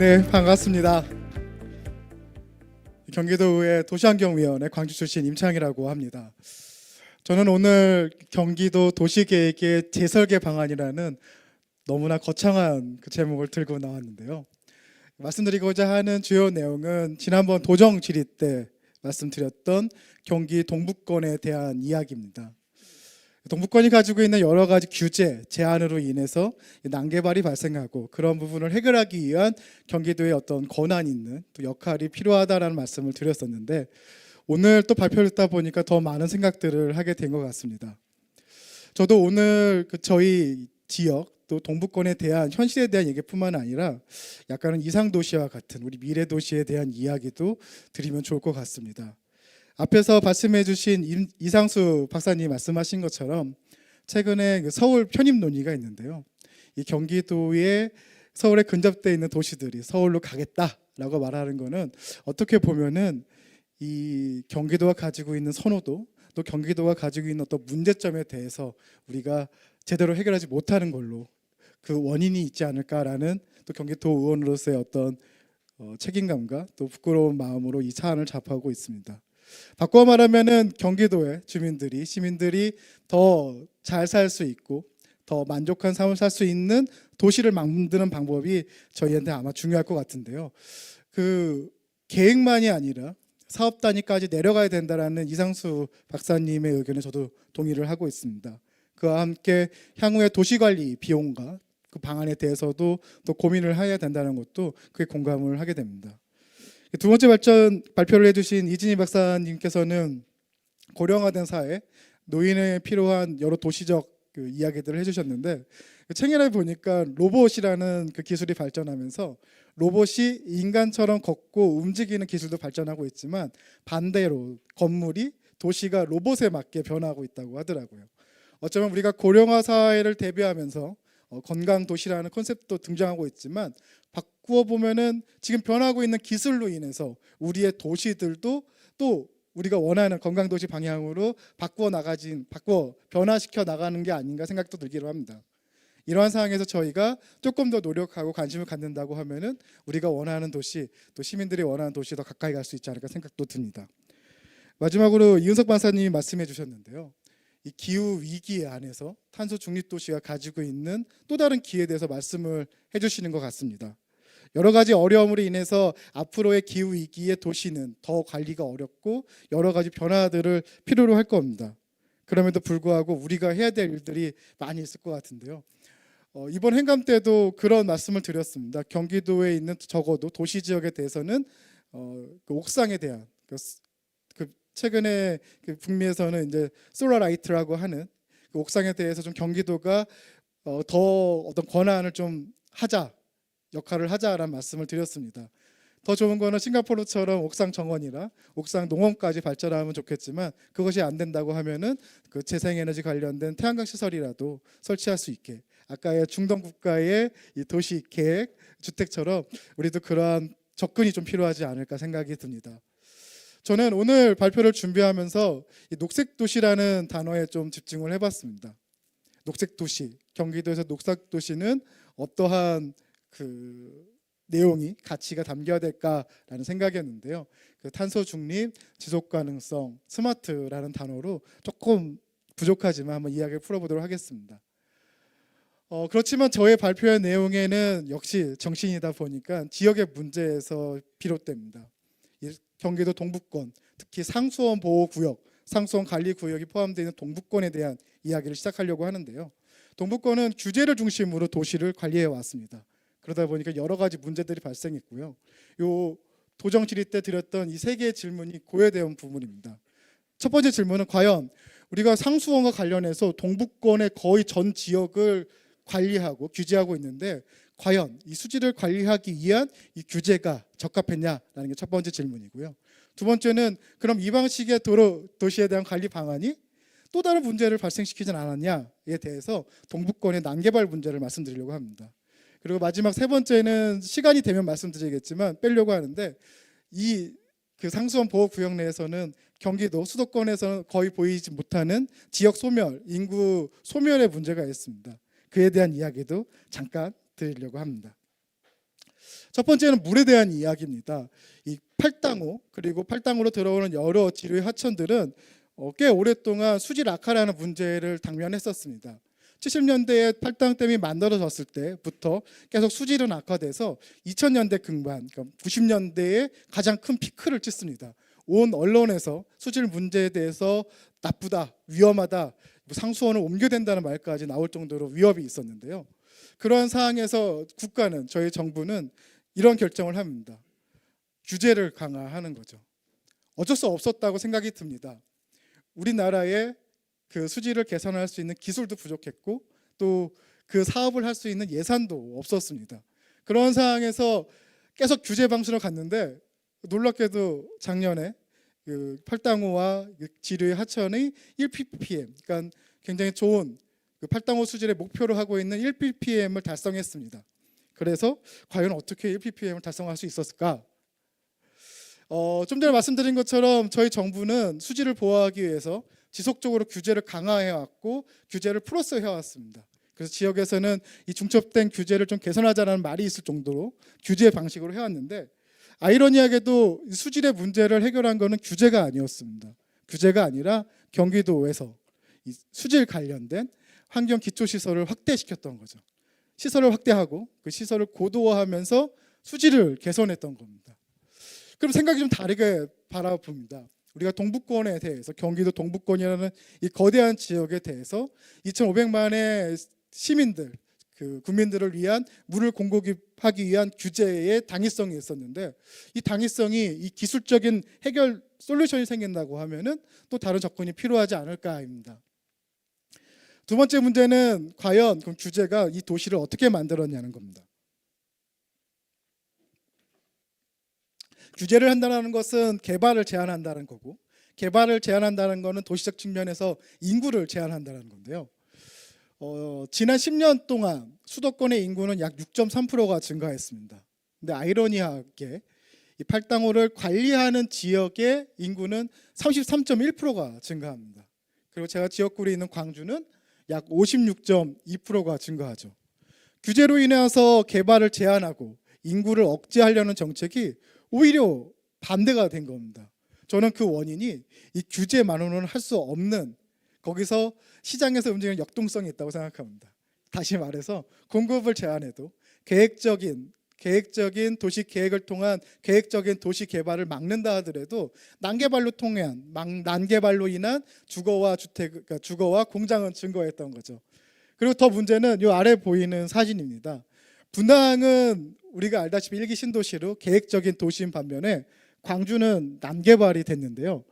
네, 반갑습니다. 경기도의 도시환경위원회 광주 출신 임창이라고 합니다. 저는 오늘 경기도 도시계획의 재설계 방안이라는 너무나 거창한 그 제목을 들고 나왔는데요. 말씀드리고자 하는 주요 내용은 지난번 도정 질의 때 말씀드렸던 경기 동북권에 대한 이야기입니다. 동북권이 가지고 있는 여러 가지 규제, 제한으로 인해서 난개발이 발생하고 그런 부분을 해결하기 위한 경기도의 어떤 권한이 있는 또 역할이 필요하다라는 말씀을 드렸었는데 오늘 또 발표를 듣다 보니까 더 많은 생각들을 하게 된 것 같습니다. 저도 오늘 저희 지역 또 동북권에 대한 현실에 대한 얘기뿐만 아니라 약간은 이상도시와 같은 우리 미래도시에 대한 이야기도 드리면 좋을 것 같습니다. 앞에서 말씀해 주신 이상수 박사님이 말씀하신 것처럼 최근에 서울 편입 논의가 있는데요. 이 경기도에 서울에 근접되어 있는 도시들이 서울로 가겠다라고 말하는 것은 어떻게 보면은 이 경기도가 가지고 있는 선호도 또 경기도가 가지고 있는 어떤 문제점에 대해서 우리가 제대로 해결하지 못하는 걸로 그 원인이 있지 않을까라는 또 경기도 의원으로서의 어떤 책임감과 또 부끄러운 마음으로 이 사안을 접하고 있습니다. 바꿔 말하면은 경기도의 주민들이 시민들이 더 잘 살 수 있고 더 만족한 삶을 살 수 있는 도시를 만드는 방법이 저희한테 아마 중요할 것 같은데요. 그 계획만이 아니라 사업 단위까지 내려가야 된다라는 이상수 박사님의 의견에 저도 동의를 하고 있습니다. 그와 함께 향후의 도시관리 비용과 그 방안에 대해서도 또 고민을 해야 된다는 것도 그에 공감을 하게 됩니다. 두 번째 발표를 해주신 이진희 박사님께서는 고령화된 사회, 노인에 필요한 여러 도시적 그 이야기들을 해주셨는데 책에 보니까 로봇이라는 그 기술이 발전하면서 로봇이 인간처럼 걷고 움직이는 기술도 발전하고 있지만 반대로 건물이 도시가 로봇에 맞게 변하고 있다고 하더라고요. 어쩌면 우리가 고령화 사회를 대비하면서 건강 도시라는 컨셉도 등장하고 있지만 바꾸어 보면은 지금 변하고 있는 기술로 인해서 우리의 도시들도 또 우리가 원하는 건강 도시 방향으로 바꾸어 변화시켜 나가는 게 아닌가 생각도 들기도 합니다. 이러한 상황에서 저희가 조금 더 노력하고 관심을 갖는다고 하면은 우리가 원하는 도시 또 시민들이 원하는 도시 더 가까이 갈 수 있지 않을까 생각도 듭니다. 마지막으로 이윤석 박사님이 말씀해 주셨는데요. 이 기후 위기 안에서 탄소 중립 도시가 가지고 있는 또 다른 기회에 대해서 말씀을 해주시는 것 같습니다. 여러 가지 어려움으로 인해서 앞으로의 기후 위기의 도시는 더 관리가 어렵고 여러 가지 변화들을 필요로 할 겁니다. 그럼에도 불구하고 우리가 해야 될 일들이 많이 있을 것 같은데요. 이번 행감 때도 그런 말씀을 드렸습니다. 경기도에 있는 적어도 도시 지역에 대해서는 그 옥상에 대한 최근에 그 북미에서는 이제 솔라라이트라고 하는 그 옥상에 대해서 좀 경기도가 더 어떤 권한을 좀 역할을 하자라는 말씀을 드렸습니다. 더 좋은 거는 싱가포르처럼 옥상 정원이나 옥상 농원까지 발전하면 좋겠지만 그것이 안 된다고 하면은 그 재생에너지 관련된 태양광 시설이라도 설치할 수 있게 아까의 중동 국가의 이 도시 계획 주택처럼 우리도 그러한 접근이 좀 필요하지 않을까 생각이 듭니다. 저는 오늘 발표를 준비하면서 이 녹색도시라는 단어에 좀 집중을 해봤습니다. 녹색도시, 경기도에서 녹색도시는 어떠한 그 내용이 가치가 담겨야 될까라는 생각이었는데요. 그 탄소 중립, 지속 가능성, 스마트라는 단어로 조금 부족하지만 한번 이야기를 풀어보도록 하겠습니다. 그렇지만 저의 발표의 내용에는 역시 정신이다 보니까 지역의 문제에서 비롯됩니다. 경기도 동북권, 특히 상수원 보호구역, 상수원 관리구역이 포함되어 있는 동북권에 대한 이야기를 시작하려고 하는데요. 동북권은 규제를 중심으로 도시를 관리해 왔습니다. 그러다 보니까 여러 가지 문제들이 발생했고요. 요 도정 질의 때 드렸던 이 세 개의 질문이 고려되어 부분입니다. 첫 번째 질문은 과연 우리가 상수원과 관련해서 동북권의 거의 전 지역을 관리하고 규제하고 있는데 과연 이 수질을 관리하기 위한 이 규제가 적합했냐라는 게 첫 번째 질문이고요. 두 번째는 그럼 이 방식의 도시에 대한 관리 방안이 또 다른 문제를 발생시키진 않았냐에 대해서 동북권의 난개발 문제를 말씀드리려고 합니다. 그리고 마지막 세 번째는 시간이 되면 말씀드리겠지만 빼려고 하는데 이 그 상수원 보호구역 내에서는 경기도 수도권에서는 거의 보이지 못하는 지역 소멸, 인구 소멸의 문제가 있습니다. 그에 대한 이야기도 잠깐 드리려고 합니다. 첫 번째는 물에 대한 이야기입니다. 이 팔당호 그리고 팔당호로 들어오는 여러 지류의 하천들은 꽤 오랫동안 수질 악화라는 문제를 당면했었습니다. 70년대에 팔당댐이 만들어졌을 때부터 계속 수질은 악화돼서 2000년대 중반, 그러니까 90년대에 가장 큰 피크를 찍습니다. 온 언론에서 수질 문제에 대해서 나쁘다, 위험하다, 상수원을 옮겨야 된다는 말까지 나올 정도로 위협이 있었는데요. 그러한 상황에서 국가는, 저희 정부는 이런 결정을 합니다. 규제를 강화하는 거죠. 어쩔 수 없었다고 생각이 듭니다. 우리나라의 그 수질을 개선할 수 있는 기술도 부족했고 또 그 사업을 할 수 있는 예산도 없었습니다. 그런 상황에서 계속 규제 방식으로 갔는데 놀랍게도 작년에 그 팔당호와 지류의 하천의 1ppm, 그러니까 굉장히 좋은 그 팔당호 수질의 목표로 하고 있는 1ppm을 달성했습니다. 그래서 과연 어떻게 1ppm을 달성할 수 있었을까? 좀 전에 말씀드린 것처럼 저희 정부는 수질을 보호하기 위해서 지속적으로 규제를 강화해왔고 규제를 플러스해왔습니다. 그래서 지역에서는 이 중첩된 규제를 좀 개선하자는 말이 있을 정도로 규제 방식으로 해왔는데 아이러니하게도 수질의 문제를 해결한 것은 규제가 아니었습니다. 규제가 아니라 경기도에서 이 수질 관련된 환경 기초 시설을 확대시켰던 거죠. 시설을 확대하고 그 시설을 고도화하면서 수질을 개선했던 겁니다. 그럼 생각이 좀 다르게 바라봅니다. 우리가 동북권에 대해서, 경기도 동북권이라는 이 거대한 지역에 대해서 2,500만의 시민들, 그 국민들을 위한 물을 공급하기 위한 규제의 당위성이 있었는데 이 당위성이 이 기술적인 해결 솔루션이 생긴다고 하면은 또 다른 접근이 필요하지 않을까입니다. 두 번째 문제는 과연 그럼 규제가 이 도시를 어떻게 만들었냐는 겁니다. 규제를 한다는 것은 개발을 제한한다는 거고, 개발을 제한한다는 것은 도시적 측면에서 인구를 제한한다는 건데요. 지난 10년 동안 수도권의 인구는 약 6.3%가 증가했습니다. 근데 아이러니하게 이 팔당호를 관리하는 지역의 인구는 33.1%가 증가합니다. 그리고 제가 지역구에 있는 광주는 약 56.2%가 증가하죠. 규제로 인해서 개발을 제한하고 인구를 억제하려는 정책이 오히려 반대가 된 겁니다. 저는 그 원인이 이 규제만으로는 할 수 없는, 거기서 시장에서 움직이는 역동성이 있다고 생각합니다. 다시 말해서 공급을 제한해도 계획적인 도시 계획을 통한 계획적인 도시 개발을 막는다 하더라도 난개발로 인한 주거와 공장은 증거했던 거죠. 그리고 더 문제는 이 아래 보이는 사진입니다. 분당은 우리가 알다시피 일기 신도시로 계획적인 도시인 반면에 광주는 난개발이 됐는데요.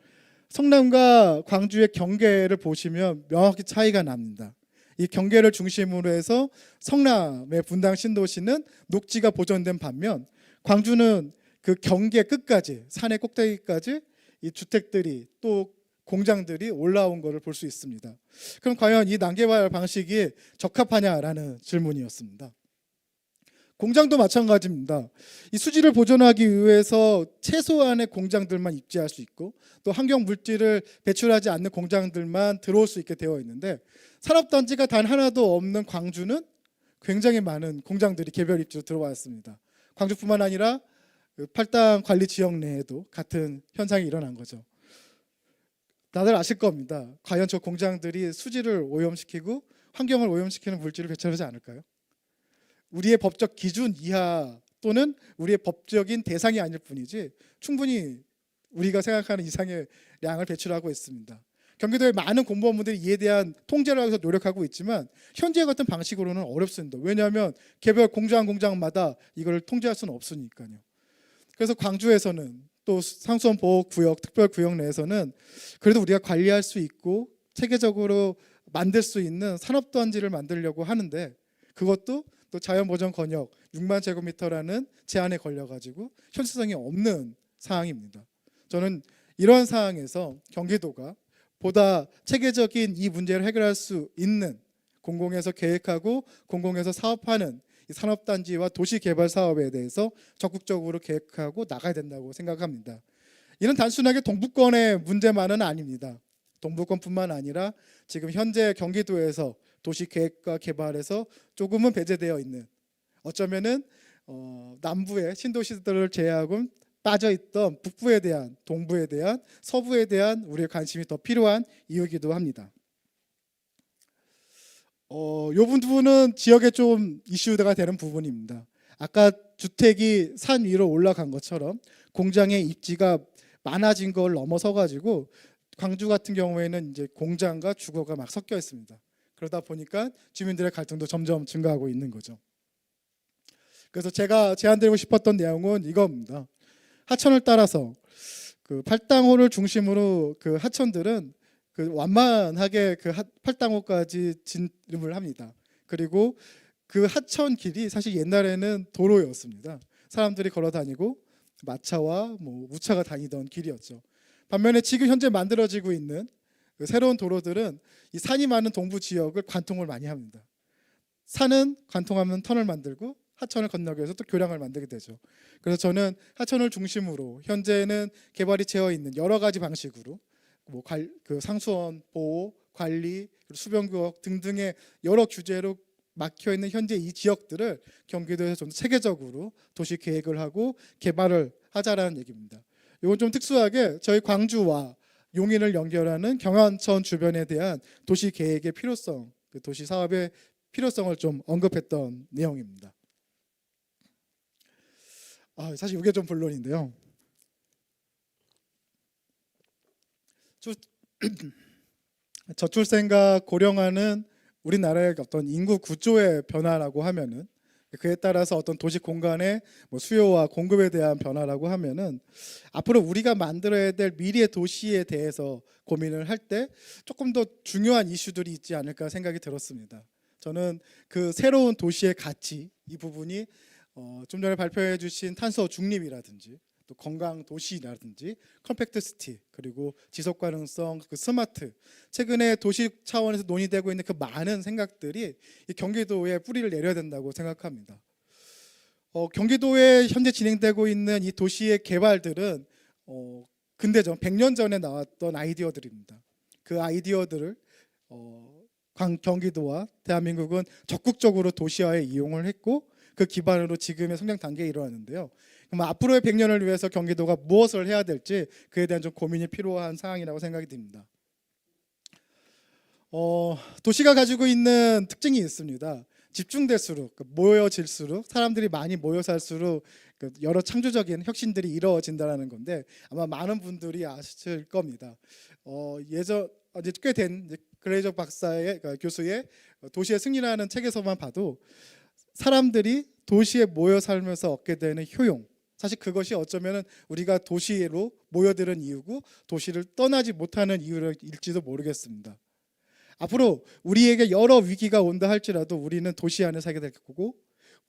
성남과 광주의 경계를 보시면 명확히 차이가 납니다. 이 경계를 중심으로 해서 성남의 분당 신도시는 녹지가 보존된 반면 광주는 그 경계 끝까지, 산의 꼭대기까지 이 주택들이 또 공장들이 올라온 것을 볼 수 있습니다. 그럼 과연 이 난개발 방식이 적합하냐라는 질문이었습니다. 공장도 마찬가지입니다. 이 수질을 보존하기 위해서 최소한의 공장들만 입지할 수 있고 또 환경 물질을 배출하지 않는 공장들만 들어올 수 있게 되어 있는데 산업단지가 단 하나도 없는 광주는 굉장히 많은 공장들이 개별 입지로 들어왔습니다. 광주뿐만 아니라 팔당 관리 지역 내에도 같은 현상이 일어난 거죠. 다들 아실 겁니다. 과연 저 공장들이 수질을 오염시키고 환경을 오염시키는 물질을 배출하지 않을까요? 우리의 법적 기준 이하 또는 우리의 법적인 대상이 아닐 뿐이지 충분히 우리가 생각하는 이상의 양을 배출하고 있습니다. 경기도의 많은 공무원분들이 이에 대한 통제를 하기 위해서 노력하고 있지만 현재 같은 방식으로는 어렵습니다. 왜냐하면 개별 공장마다 이걸 통제할 수는 없으니까요. 그래서 광주에서는 또 상수원 보호구역, 특별구역 내에서는 그래도 우리가 관리할 수 있고 체계적으로 만들 수 있는 산업단지를 만들려고 하는데 그것도 또 자연보전 권역 6만 제곱미터라는 제한에 걸려가지고 현실성이 없는 상황입니다. 저는 이런 상황에서 경기도가 보다 체계적인 이 문제를 해결할 수 있는 공공에서 계획하고 공공에서 사업하는 이 산업단지와 도시개발 사업에 대해서 적극적으로 계획하고 나가야 된다고 생각합니다. 이는 단순하게 동북권의 문제만은 아닙니다. 동북권뿐만 아니라 지금 현재 경기도에서 도시계획과 개발에서 조금은 배제되어 있는, 어쩌면은 남부의 신도시들을 제외하고 빠져있던 북부에 대한, 동부에 대한, 서부에 대한 우리의 관심이 더 필요한 이유이기도 합니다. 이 부분은 지역에 좀 이슈가 되는 부분입니다. 아까 주택이 산 위로 올라간 것처럼 공장의 입지가 많아진 걸 넘어서 가지고 광주 같은 경우에는 이제 공장과 주거가 막 섞여 있습니다. 그러다 보니까 주민들의 갈등도 점점 증가하고 있는 거죠. 그래서 제가 제안드리고 싶었던 내용은 이겁니다. 하천을 따라서 그 팔당호를 중심으로 그 하천들은 그 완만하게 그 팔당호까지 진입을 합니다. 그리고 그 하천 길이 사실 옛날에는 도로였습니다. 사람들이 걸어 다니고 마차와 뭐 무차가 다니던 길이었죠. 반면에 지금 현재 만들어지고 있는 그 새로운 도로들은 이 산이 많은 동부 지역을 관통을 많이 합니다. 산은 관통하면 터널 만들고 하천을 건너기 위해서 또 교량을 만들게 되죠. 그래서 저는 하천을 중심으로 현재는 개발이 되어 있는 여러 가지 방식으로 뭐 그 상수원 보호, 관리, 수변구역 등등의 여러 규제로 막혀 있는 현재 이 지역들을 경기도에서 좀 체계적으로 도시 계획을 하고 개발을 하자라는 얘기입니다. 이건 좀 특수하게 저희 광주와 용인을 연결하는 경안천 주변에 대한 도시 계획의 필요성, 그 도시 사업의 필요성을 좀 언급했던 내용입니다. 사실 이게 좀 본론인데요. 저출생과 고령화는 우리나라의 어떤 인구 구조의 변화라고 하면은, 그에 따라서 어떤 도시 공간의 뭐 수요와 공급에 대한 변화라고 하면은, 앞으로 우리가 만들어야 될 미래 도시에 대해서 고민을 할 때 조금 더 중요한 이슈들이 있지 않을까 생각이 들었습니다. 저는 그 새로운 도시의 가치, 이 부분이 좀 전에 발표해 주신 탄소 중립이라든지 또 건강 도시라든지 컴팩트 시티, 그리고 지속 가능성, 그 스마트, 최근에 도시 차원에서 논의되고 있는 그 많은 생각들이 이 경기도에 뿌리를 내려야 된다고 생각합니다. 경기도에 현재 진행되고 있는 이 도시의 개발들은 근대전 100년 전에 나왔던 아이디어들입니다. 그 아이디어들을 경기도와 대한민국은 적극적으로 도시화에 이용을 했고, 그 기반으로 지금의 성장 단계에 이르렀는데요. 그럼 앞으로의 100년을 위해서 경기도가 무엇을 해야 될지, 그에 대한 좀 고민이 필요한 상황이라고 생각이 듭니다. 도시가 가지고 있는 특징이 있습니다. 집중될수록, 모여질수록, 사람들이 많이 모여 살수록 여러 창조적인 혁신들이 이루어진다는 건데, 아마 많은 분들이 아실 겁니다. 예전 이제 꽤 된 그레이저 박사의, 그러니까 교수의 도시의 승리라는 책에서만 봐도 사람들이 도시에 모여 살면서 얻게 되는 효용, 사실 그것이 어쩌면 우리가 도시로 모여드는 이유고 도시를 떠나지 못하는 이유일지도 모르겠습니다. 앞으로 우리에게 여러 위기가 온다 할지라도 우리는 도시 안에 살게 될 거고,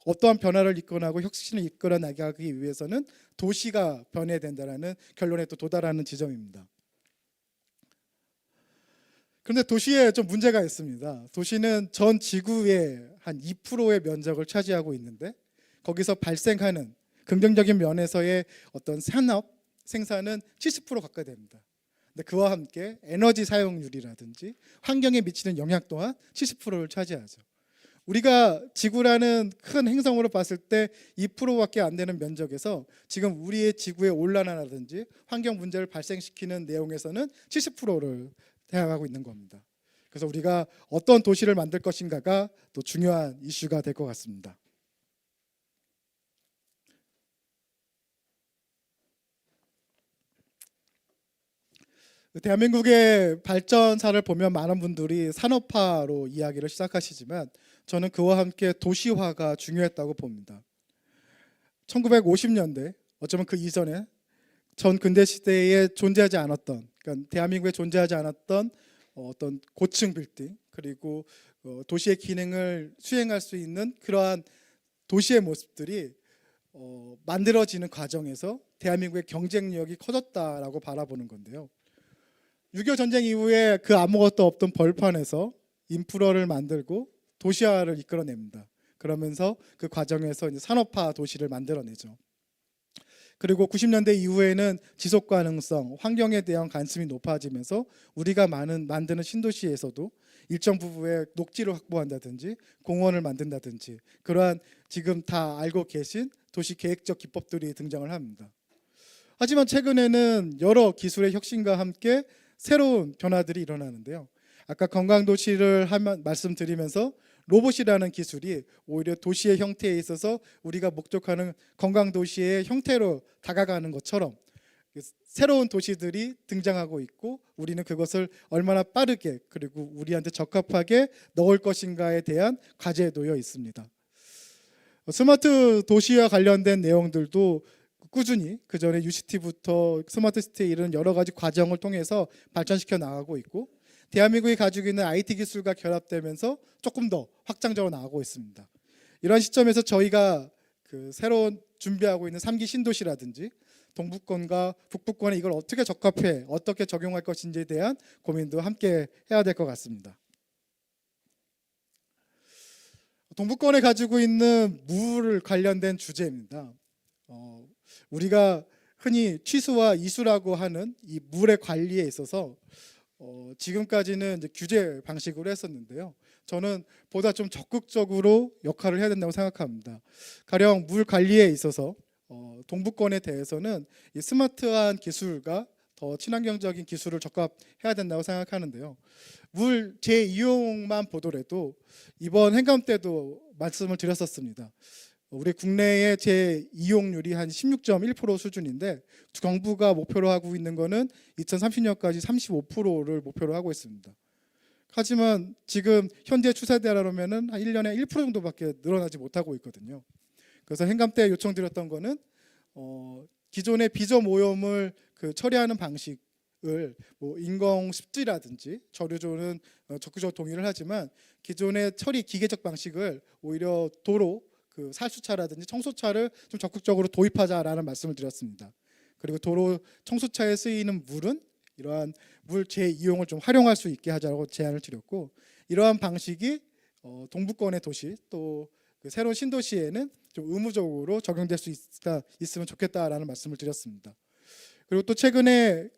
어떠한 변화를 이끌어나고 혁신을 이끌어 나가기 위해서는 도시가 변해야 된다는 결론에 또 도달하는 지점입니다. 그런데 도시에 좀 문제가 있습니다. 도시는 전 지구의 한 2%의 면적을 차지하고 있는데, 거기서 발생하는 긍정적인 면에서의 어떤 산업 생산은 70% 가까이 됩니다. 근데 그와 함께 에너지 사용률이라든지 환경에 미치는 영향 또한 70%를 차지하죠. 우리가 지구라는 큰 행성으로 봤을 때 2%밖에 안 되는 면적에서 지금 우리의 지구의 온난화라든지 환경 문제를 발생시키는 내용에서는 70%를 대항하고 있는 겁니다. 그래서 우리가 어떤 도시를 만들 것인가가 또 중요한 이슈가 될 것 같습니다. 대한민국의 발전사를 보면 많은 분들이 산업화로 이야기를 시작하시지만, 저는 그와 함께 도시화가 중요했다고 봅니다. 1950년대, 어쩌면 그 이전에 전 근대 시대에 존재하지 않았던, 그러니까 대한민국에 존재하지 않았던 어떤 고층 빌딩, 그리고 도시의 기능을 수행할 수 있는 그러한 도시의 모습들이 만들어지는 과정에서 대한민국의 경쟁력이 커졌다라고 바라보는 건데요. 6.25 전쟁 이후에 그 아무것도 없던 벌판에서 인프라를 만들고 도시화를 이끌어냅니다. 그러면서 그 과정에서 이제 산업화 도시를 만들어내죠. 그리고 90년대 이후에는 지속 가능성, 환경에 대한 관심이 높아지면서 우리가 만드는 신도시에서도 일정 부분의 녹지를 확보한다든지 공원을 만든다든지 그러한 지금 다 알고 계신 도시 계획적 기법들이 등장을 합니다. 하지만 최근에는 여러 기술의 혁신과 함께 새로운 변화들이 일어나는데요. 아까 건강도시를 말씀드리면서 로봇이라는 기술이 오히려 도시의 형태에 있어서 우리가 목적하는 건강도시의 형태로 다가가는 것처럼 새로운 도시들이 등장하고 있고, 우리는 그것을 얼마나 빠르게 그리고 우리한테 적합하게 넣을 것인가에 대한 과제에 놓여 있습니다. 스마트 도시와 관련된 내용들도 꾸준히 그 전에 UCT부터 스마트 시티에 이르는 여러 가지 과정을 통해서 발전시켜 나가고 있고, 대한민국이 가지고 있는 IT 기술과 결합되면서 조금 더 확장적으로 나가고 있습니다. 이런 시점에서 저희가 그 새로운 준비하고 있는 3기 신도시라든지 동북권과 북부권에 이걸 어떻게 적합해 어떻게 적용할 것인지에 대한 고민도 함께 해야 될 것 같습니다. 동북권에 가지고 있는 물 관련된 주제입니다. 우리가 흔히 취수와 이수라고 하는 이 물의 관리에 있어서 지금까지는 이제 규제 방식으로 했었는데요. 저는 보다 좀 적극적으로 역할을 해야 된다고 생각합니다. 가령 물 관리에 있어서 동북권에 대해서는 이 스마트한 기술과 더 친환경적인 기술을 적합해야 된다고 생각하는데요. 물 재이용만 보더라도 이번 행감 때도 말씀을 드렸었습니다. 우리 국내의 재이용률이 한 16.1% 수준인데, 정부가 목표로 하고 있는 거는 2030년까지 35%를 목표로 하고 있습니다. 하지만 지금 현재 추세대로면은 한 1년에 1% 정도밖에 늘어나지 못하고 있거든요. 그래서 행감 때 요청드렸던 거는 기존의 비점 오염을 처리하는 방식을 뭐 인공 습지라든지 저류조는 적극적으로 동의를 하지만, 기존의 처리 기계적 방식을 오히려 도로 살수차라든지 청소차를 좀 적극적으로 도입하자라는 말씀을 드렸습니다. 그리고 도로 청소차에 쓰이는 물은 이러한 물 재이용을 좀 활용할 수 있게 하자고 제안을 드렸고, 이러한 방식이 동북권의 도시 또 새로운 신도시에는 좀 의무적으로 적용될 수 있으면 좋겠다라는 말씀을 드렸습니다. 그리고 또 최근에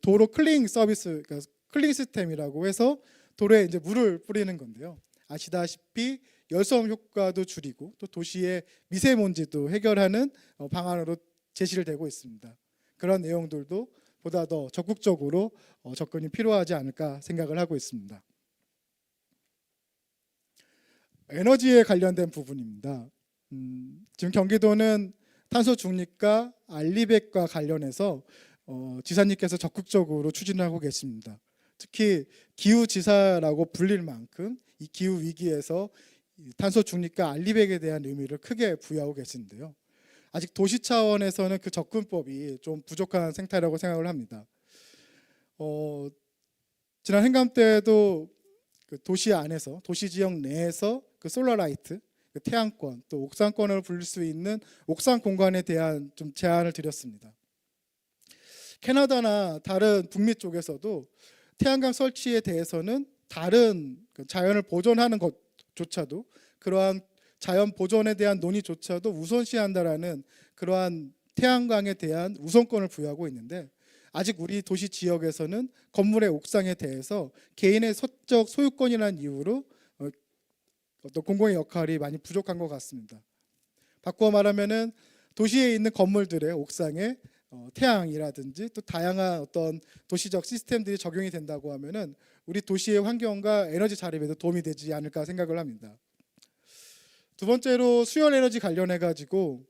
도로 클링 서비스, 그러니까 클링 시스템이라고 해서 도로에 이제 물을 뿌리는 건데요. 아시다시피 열섬 효과도 줄이고 또 도시의 미세먼지도 해결하는 방안으로 제시를 되고 있습니다. 그런 내용들도 보다 더 적극적으로 접근이 필요하지 않을까 생각을 하고 있습니다. 에너지에 관련된 부분입니다. 지금 경기도는 탄소 중립과 알리백과 관련해서 지사님께서 적극적으로 추진하고 계십니다. 특히 기후지사라고 불릴 만큼 이 기후 위기에서 탄소 중립과 알리백에 대한 의미를 크게 부여하고 계신데요. 아직 도시 차원에서는 그 접근법이 좀 부족한 생태라고 생각을 합니다. 지난 행감 때도 도시 안에서, 도시 지역 내에서 솔라라이트, 태양권, 또 옥상권을 불릴 수 있는 옥상 공간에 대한 좀 제안을 드렸습니다. 캐나다나 다른 북미 쪽에서도 태양광 설치에 대해서는 다른 자연을 보존하는 것조차도, 그러한 자연 보존에 대한 논의조차도 우선시한다라는 그러한 태양광에 대한 우선권을 부여하고 있는데, 아직 우리 도시 지역에서는 건물의 옥상에 대해서 개인의 사적 소유권이라는 이유로 어떤 공공의 역할이 많이 부족한 것 같습니다. 바꾸어 말하면은 도시에 있는 건물들의 옥상에 태양이라든지 또 다양한 어떤 도시적 시스템들이 적용이 된다고 하면은 우리 도시의 환경과 에너지 자립에도 도움이 되지 않을까 생각을 합니다. 두 번째로 수열 에너지 관련해 가지고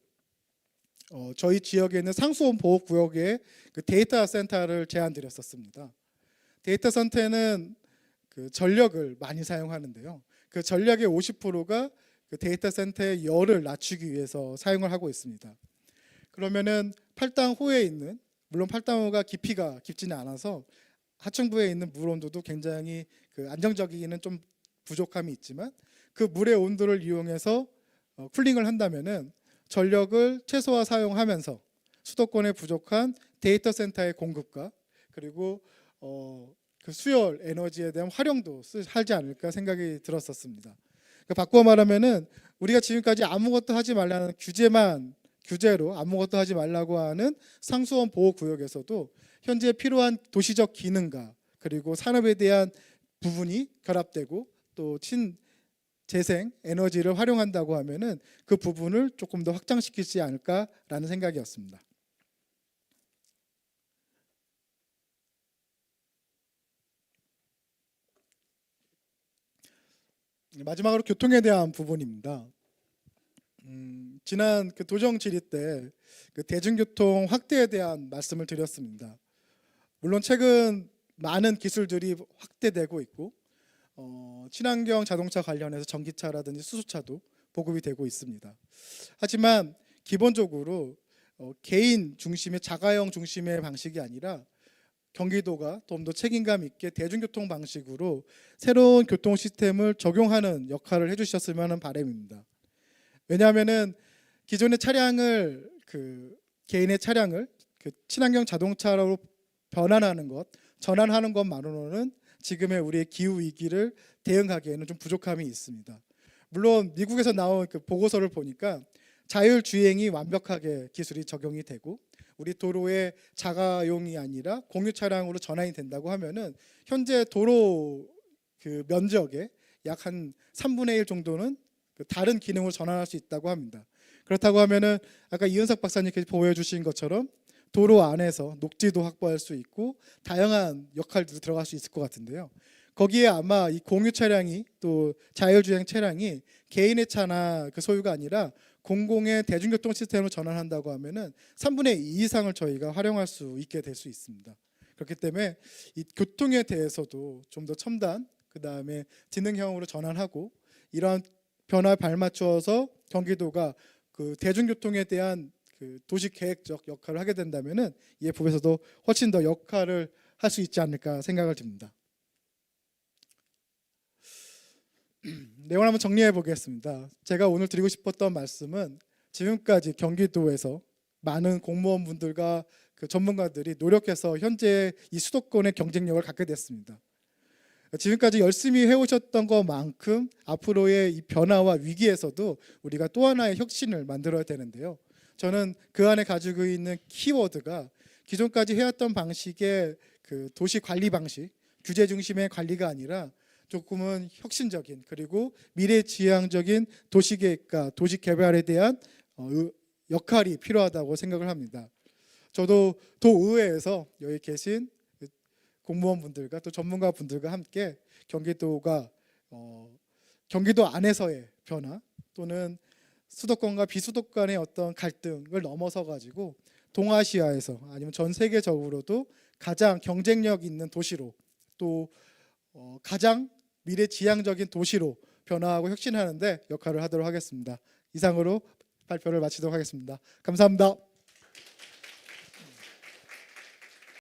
저희 지역에 있는 상수원 보호구역에 데이터 센터를 제안드렸었습니다. 데이터 센터는 전력을 많이 사용하는데요. 그 전력의 50%가 데이터 센터의 열을 낮추기 위해서 사용을 하고 있습니다. 그러면은 팔당호에 있는, 물론 팔당호가 깊이가 깊지는 않아서 하층부에 있는 물 온도도 굉장히 안정적이기는 좀 부족함이 있지만, 그 물의 온도를 이용해서 쿨링을 한다면은 전력을 최소화 사용하면서 수도권에 부족한 데이터 센터의 공급과 그리고 그 수열 에너지에 대한 활용도 하지 않을까 생각이 들었었습니다. 그러니까 바꾸어 말하면은 우리가 지금까지 아무것도 하지 말라는 규제로 아무것도 하지 말라고 하는 상수원 보호구역에서도 현재 필요한 도시적 기능과 그리고 산업에 대한 부분이 결합되고 또 재생 에너지를 활용한다고 하면은 그 부분을 조금 더 확장시키지 않을까라는 생각이었습니다. 마지막으로 교통에 대한 부분입니다. 지난 그 도정 질의 때 그 대중교통 확대에 대한 말씀을 드렸습니다. 물론 최근 많은 기술들이 확대되고 있고 친환경 자동차 관련해서 전기차라든지 수소차도 보급이 되고 있습니다. 하지만 기본적으로 개인 중심의 자가용 중심의 방식이 아니라 경기도가 좀 더 책임감 있게 대중교통 방식으로 새로운 교통 시스템을 적용하는 역할을 해주셨으면 하는 바람입니다. 왜냐하면은 기존의 차량을 개인의 차량을 친환경 자동차로 전환하는 것만으로는 지금의 우리의 기후 위기를 대응하기에는 좀 부족함이 있습니다. 물론 미국에서 나온 그 보고서를 보니까 자율주행이 완벽하게 기술이 적용이 되고 우리 도로에 자가용이 아니라 공유 차량으로 전환이 된다고 하면은 현재 도로 그 면적의 약 한 3분의 1 정도는 다른 기능으로 전환할 수 있다고 합니다. 그렇다고 하면은 아까 이은석 박사님께서 보여주신 것처럼 도로 안에서 녹지도 확보할 수 있고 다양한 역할도 들어갈 수 있을 것 같은데요. 거기에 아마 이 공유 차량이 또 자율주행 차량이 개인의 차나 그 소유가 아니라 공공의 대중교통 시스템으로 전환한다고 하면은 3분의 2 이상을 저희가 활용할 수 있게 될 수 있습니다. 그렇기 때문에 이 교통에 대해서도 좀 더 첨단, 그 다음에 지능형으로 전환하고 이러한 변화에 발맞춰서 경기도가 그 대중교통에 대한 그 도시 계획적 역할을 하게 된다면은 이 부분에서도 훨씬 더 역할을 할 수 있지 않을까 생각을 듭니다. 내용을 한번 정리해 보겠습니다. 제가 오늘 드리고 싶었던 말씀은 지금까지 경기도에서 많은 공무원분들과 그 전문가들이 노력해서 현재 이 수도권의 경쟁력을 갖게 됐습니다. 지금까지 열심히 해오셨던 것만큼 앞으로의 이 변화와 위기에서도 우리가 또 하나의 혁신을 만들어야 되는데요. 저는 그 안에 가지고 있는 키워드가 기존까지 해왔던 방식의 그 도시 관리 방식, 규제 중심의 관리가 아니라 조금은 혁신적인 그리고 미래지향적인 도시계획과 도시개발에 대한 역할이 필요하다고 생각을 합니다. 저도 도의회에서 여기 계신 공무원분들과 또 전문가분들과 함께 경기도가 경기도 안에서의 변화 또는 수도권과 비수도권의 어떤 갈등을 넘어서 가지고 동아시아에서 아니면 전 세계적으로도 가장 경쟁력 있는 도시로 또 가장 미래지향적인 도시로 변화하고 혁신하는 데 역할을 하도록 하겠습니다. 이상으로 발표를 마치도록 하겠습니다. 감사합니다.